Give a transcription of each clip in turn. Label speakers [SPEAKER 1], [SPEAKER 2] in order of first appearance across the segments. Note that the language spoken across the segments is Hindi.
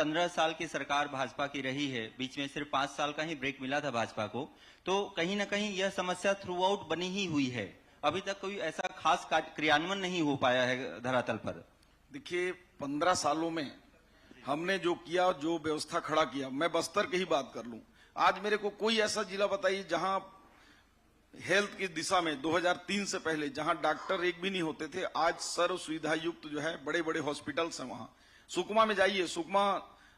[SPEAKER 1] 15 साल की सरकार भाजपा की रही है, बीच में सिर्फ 5 साल का ही ब्रेक मिला था भाजपा को, तो कहीं ना कहीं यह समस्या थ्रू आउट बनी ही हुई है। अभी तक कोई ऐसा खास क्रियान्वयन नहीं हो पाया है धरातल पर।
[SPEAKER 2] देखिए, 15 सालों में हमने जो किया, जो व्यवस्था खड़ा किया, मैं बस्तर की ही बात कर लूं। आज मेरे को कोई ऐसा जिला बताइए जहां हेल्थ की दिशा में 2003 से पहले जहां डॉक्टर एक भी नहीं होते थे, आज सर्व सुविधा युक्त जो है बड़े बड़े हॉस्पिटल्स हैं। वहां सुकमा में जाइए, सुकमा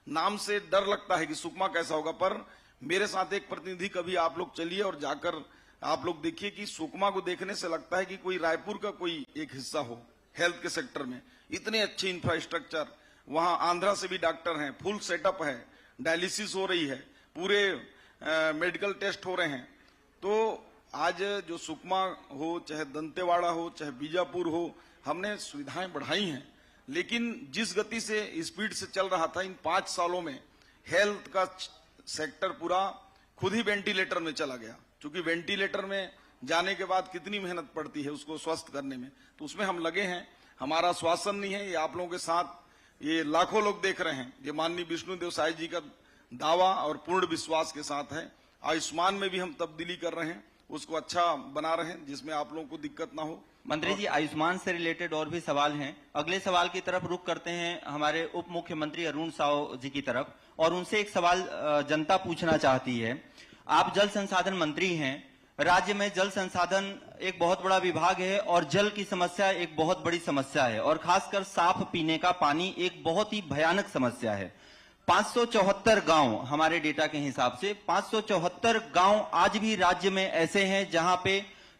[SPEAKER 2] नाम से डर लगता है कि सुकमा कैसा होगा, पर मेरे साथ एक प्रतिनिधि, कभी आप लोग चलिए और जाकर आप लोग देखिए कि सुकमा को देखने से लगता है कि कोई रायपुर का कोई एक हिस्सा हो हेल्थ के सेक्टर में। इतने अच्छे इंफ्रास्ट्रक्चर, वहां आंध्रा से भी डॉक्टर हैं, फुल सेटअप है, डायलिसिस हो रही है, पूरे मेडिकल टेस्ट हो रहे हैं। तो आज जो सुकमा हो, चाहे दंतेवाड़ा हो, चाहे बीजापुर हो, हमने सुविधाएं बढ़ाई हैं। लेकिन जिस गति से स्पीड से चल रहा था, इन 5 सालों में हेल्थ का सेक्टर पूरा खुद ही वेंटिलेटर में चला गया। क्योंकि वेंटिलेटर में जाने के बाद कितनी मेहनत पड़ती है उसको स्वस्थ करने में, तो उसमें हम लगे हैं। हमारा आश्वासन नहीं है, ये आप लोगों के साथ ये लाखों लोग देख रहे हैं, ये माननीय विष्णुदेव साय जी का दावा और पूर्ण विश्वास के साथ है। आयुष्मान में भी हम तब्दीली कर रहे हैं, उसको अच्छा बना रहे हैं जिसमें आप लोगों को दिक्कत ना हो।
[SPEAKER 1] मंत्री जी, आयुष्मान से रिलेटेड और भी सवाल हैं। अगले सवाल की तरफ रुख करते हैं हमारे उप मुख्यमंत्री अरुण साव जी की तरफ, और उनसे एक सवाल जनता पूछना चाहती है। आप जल संसाधन मंत्री हैं, राज्य में जल संसाधन एक बहुत बड़ा विभाग है और जल की समस्या एक बहुत बड़ी समस्या है, और खासकर साफ पीने का पानी एक बहुत ही भयानक समस्या है। 574 गांव, हमारे डेटा के हिसाब से 574 गांव आज भी राज्य में ऐसे हैं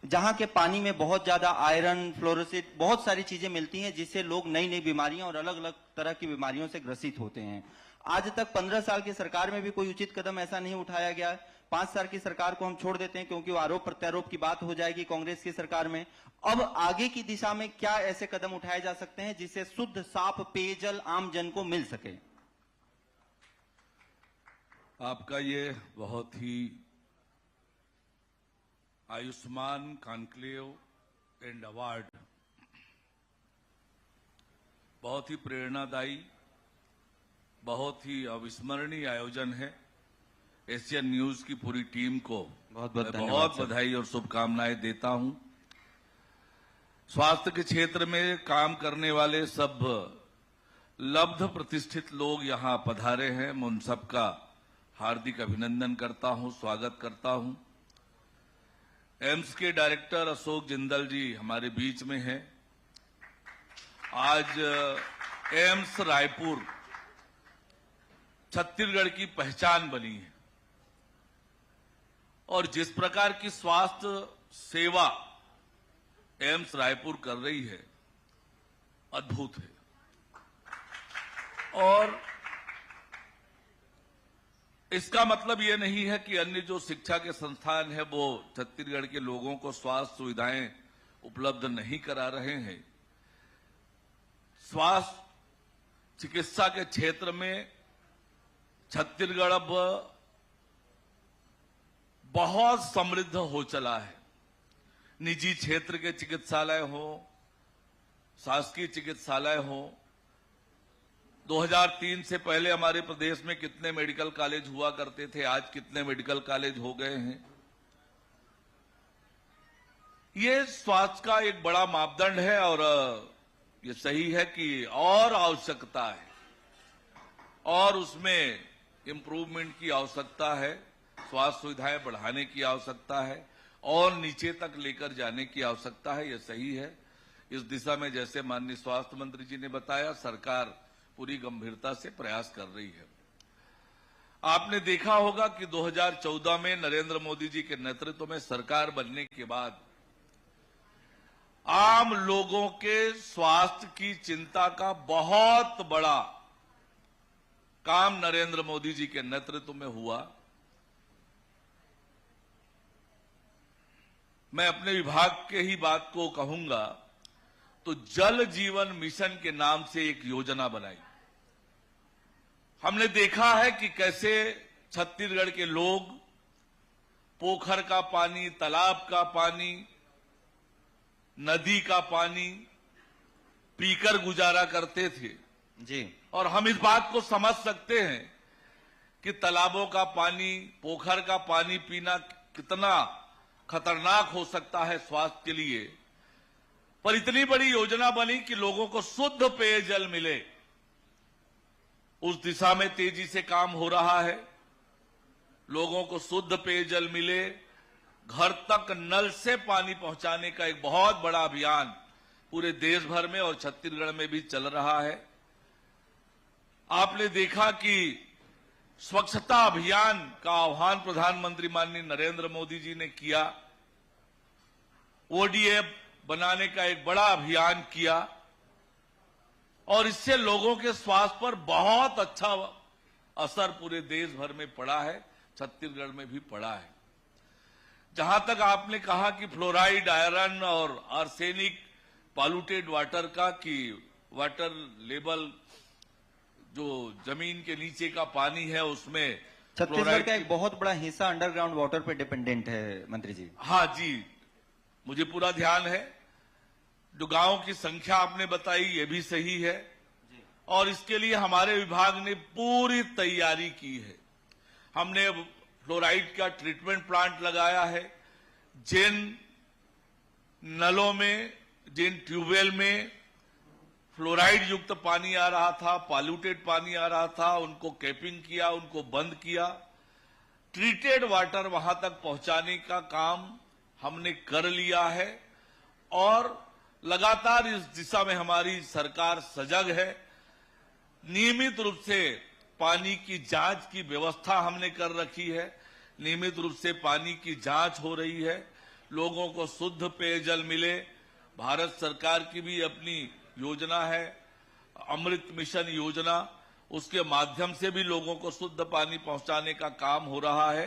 [SPEAKER 1] जहां के पानी में बहुत ज्यादा आयरन, फ्लोरोसिस, बहुत सारी चीजें मिलती हैं, जिससे लोग नई नई बीमारियां और अलग अलग तरह की बीमारियों से ग्रसित होते हैं। आज तक 15 साल की सरकार में भी कोई उचित कदम ऐसा नहीं उठाया गया। 5 साल की सरकार को हम छोड़ देते हैं क्योंकि वो आरोप प्रत्यारोप की बात हो जाएगी कांग्रेस की सरकार में। अब आगे की दिशा में क्या ऐसे कदम उठाए जा सकते हैं जिससे शुद्ध साफ पेयजल आम जन को मिल सके?
[SPEAKER 3] आपका ये बहुत ही आयुष्मान कॉन्क्लेव एंड अवार्ड बहुत ही प्रेरणादायी, बहुत ही अविस्मरणीय आयोजन है। एशियन न्यूज की पूरी टीम को बहुत बधाई और शुभकामनाएं देता हूं। स्वास्थ्य के क्षेत्र में काम करने वाले सब लब्ध प्रतिष्ठित लोग यहां पधारे हैं, मैं उन सबका हार्दिक अभिनंदन करता हूं, स्वागत करता हूं। एम्स के डायरेक्टर अशोक जिंदल जी हमारे बीच में हैं। आज एम्स रायपुर छत्तीसगढ़ की पहचान बनी है, और जिस प्रकार की स्वास्थ्य सेवा एम्स रायपुर कर रही है, अद्भुत है। और इसका मतलब यह नहीं है कि अन्य जो शिक्षा के संस्थान है वो छत्तीसगढ़ के लोगों को स्वास्थ्य सुविधाएं उपलब्ध नहीं करा रहे हैं। स्वास्थ्य चिकित्सा के क्षेत्र में छत्तीसगढ़ अब बहुत समृद्ध हो चला है। निजी क्षेत्र के चिकित्सालय हो, शासकीय चिकित्सालय हो, 2003 से पहले हमारे प्रदेश में कितने मेडिकल कॉलेज हुआ करते थे, आज कितने मेडिकल कॉलेज हो गए हैं। ये स्वास्थ्य का एक बड़ा मापदंड है, और ये सही है कि और आवश्यकता है, और उसमें इंप्रूवमेंट की आवश्यकता है, स्वास्थ्य सुविधाएं बढ़ाने की आवश्यकता है, और नीचे तक लेकर जाने की आवश्यकता है। यह सही है। इस दिशा में जैसे माननीय स्वास्थ्य मंत्री जी ने बताया, सरकार पूरी गंभीरता से प्रयास कर रही है। आपने देखा होगा कि 2014 में नरेंद्र मोदी जी के नेतृत्व में सरकार बनने के बाद आम लोगों के स्वास्थ्य की चिंता का बहुत बड़ा काम नरेंद्र मोदी जी के नेतृत्व में हुआ। मैं अपने विभाग के ही बात को कहूंगा तो जल जीवन मिशन के नाम से एक योजना बनाई। हमने देखा है कि कैसे छत्तीसगढ़ के लोग पोखर का पानी, तालाब का पानी, नदी का पानी पीकर गुजारा करते थे।
[SPEAKER 1] जी।
[SPEAKER 3] और हम इस बात को समझ सकते हैं कि तालाबों का पानी, पोखर का पानी पीना कितना खतरनाक हो सकता है स्वास्थ्य के लिए। पर इतनी बड़ी योजना बनी कि लोगों को शुद्ध पेयजल मिले, उस दिशा में तेजी से काम हो रहा है। लोगों को शुद्ध पेयजल मिले, घर तक नल से पानी पहुंचाने का एक बहुत बड़ा अभियान पूरे देश भर में और छत्तीसगढ़ में भी चल रहा है। आपने देखा कि स्वच्छता अभियान का आह्वान प्रधानमंत्री माननीय नरेंद्र मोदी जी ने किया, ओडीएफ बनाने का एक बड़ा अभियान किया और इससे लोगों के स्वास्थ्य पर बहुत अच्छा असर पूरे देश भर में पड़ा है, छत्तीसगढ़ में भी पड़ा है। जहां तक आपने कहा कि फ्लोराइड, आयरन और आर्सेनिक पॉल्यूटेड वाटर का, कि वाटर लेवल जो जमीन के नीचे का पानी है उसमें
[SPEAKER 1] छत्तीसगढ़ का एक बहुत बड़ा हिस्सा अंडरग्राउंड वाटर पे डिपेंडेंट है मंत्री जी।
[SPEAKER 3] हाँ जी, मुझे पूरा ध्यान है। जो गांव की संख्या आपने बताई ये भी सही है और इसके लिए हमारे विभाग ने पूरी तैयारी की है। हमने फ्लोराइड का ट्रीटमेंट प्लांट लगाया है। जिन नलों में, जिन ट्यूबवेल में फ्लोराइड युक्त पानी आ रहा था, पॉल्यूटेड पानी आ रहा था, उनको कैपिंग किया, उनको बंद किया। ट्रीटेड वाटर वहां तक पहुंचाने का काम हमने कर लिया है और लगातार इस दिशा में हमारी सरकार सजग है। नियमित रूप से पानी की जांच की व्यवस्था हमने कर रखी है। नियमित रूप से पानी की जांच हो रही है, लोगों को शुद्ध पेयजल मिले। भारत सरकार की भी अपनी योजना है, अमृत मिशन योजना, उसके माध्यम से भी लोगों को शुद्ध पानी पहुंचाने का काम हो रहा है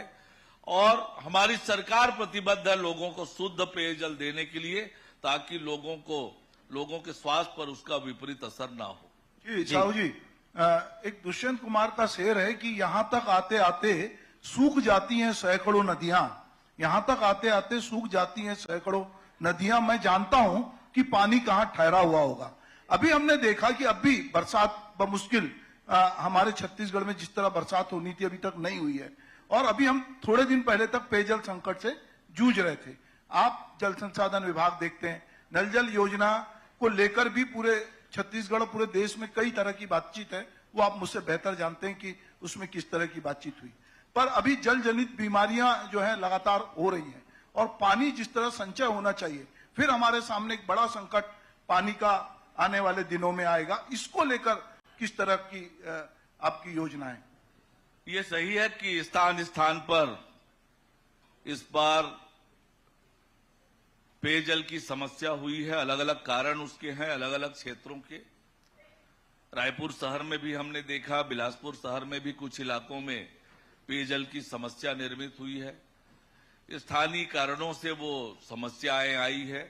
[SPEAKER 3] और हमारी सरकार प्रतिबद्ध है लोगों को शुद्ध पेयजल देने के लिए, ताकि लोगों के स्वास्थ्य पर उसका विपरीत असर ना हो।
[SPEAKER 4] जी साहू जी, एक दुष्यंत कुमार का शेर है कि यहां तक आते आते सूख जाती हैं सैकड़ों नदियां, यहां तक आते आते सूख जाती हैं सैकड़ों नदियां। मैं जानता हूं कि पानी कहां ठहरा हुआ होगा। अभी हमने देखा कि अभी बरसात बमुश्किल हमारे छत्तीसगढ़ में जिस तरह बरसात होनी थी अभी तक नहीं हुई है और अभी हम थोड़े दिन पहले तक पेयजल संकट से जूझ रहे थे। आप जल संसाधन विभाग देखते हैं, नल जल योजना को लेकर भी पूरे छत्तीसगढ़ और पूरे देश में कई तरह की बातचीत है, वो आप मुझसे बेहतर जानते हैं कि उसमें किस तरह की बातचीत हुई। पर अभी जल जनित बीमारियां जो है लगातार हो रही हैं और पानी जिस तरह संचय होना चाहिए, फिर हमारे सामने एक बड़ा संकट पानी का आने वाले दिनों में आएगा। इसको लेकर किस तरह की आपकी योजना है?
[SPEAKER 3] ये सही है कि स्थान स्थान पर इस बार पेयजल की समस्या हुई है। अलग अलग कारण उसके हैं, अलग अलग क्षेत्रों के। रायपुर शहर में भी हमने देखा, बिलासपुर शहर में भी कुछ इलाकों में पेयजल की समस्या निर्मित हुई है। स्थानीय कारणों से वो समस्याएं आई है,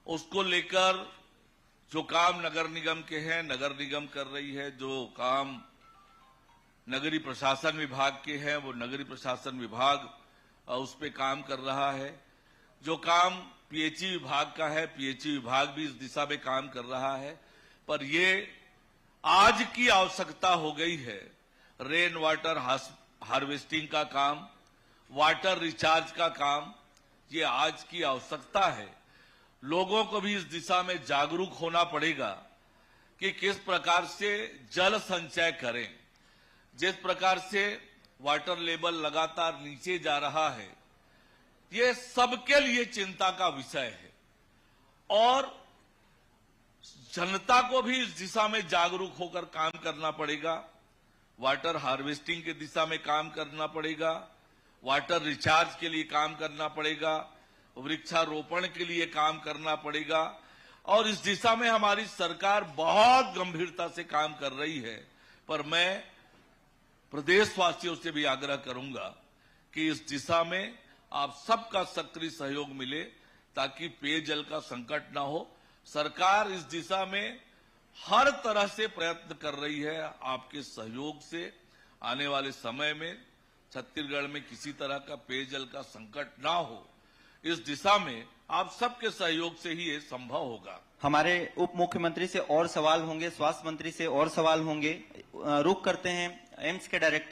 [SPEAKER 3] उसको लेकर जो काम नगर निगम के हैं नगर निगम कर रही है, जो काम नगरीय प्रशासन विभाग के हैं वो नगरीय प्रशासन विभाग उस पे काम कर रहा है। जो काम पीएचई विभाग का है, पीएचई विभाग भी इस दिशा में काम कर रहा है। पर ये आज की आवश्यकता हो गई है। रेन वाटर हार्वेस्टिंग का काम, वाटर रिचार्ज का काम, ये आज की आवश्यकता है। लोगों को भी इस दिशा में जागरूक होना पड़ेगा कि किस प्रकार से जल संचय करें। जिस प्रकार से वाटर लेवल लगातार नीचे जा रहा है, ये सबके लिए चिंता का विषय है और जनता को भी इस दिशा में जागरूक होकर काम करना पड़ेगा। वाटर हार्वेस्टिंग की दिशा में काम करना पड़ेगा, वाटर रिचार्ज के लिए काम करना पड़ेगा, वृक्षारोपण के लिए काम करना पड़ेगा और इस दिशा में हमारी सरकार बहुत गंभीरता से काम कर रही है। पर मैं प्रदेशवासियों से भी आग्रह करूंगा कि इस दिशा में आप सबका सक्रिय सहयोग मिले ताकि पेयजल का संकट ना हो। सरकार इस दिशा में हर तरह से प्रयत्न कर रही है। आपके सहयोग से आने वाले समय में छत्तीसगढ़ में किसी तरह का पेयजल का संकट ना हो, इस दिशा में आप सबके सहयोग से ही ये संभव होगा।
[SPEAKER 1] हमारे उप मुख्यमंत्री से और सवाल होंगे, स्वास्थ्य मंत्री से और सवाल होंगे। रुख करते हैं एम्स के डायरेक्टर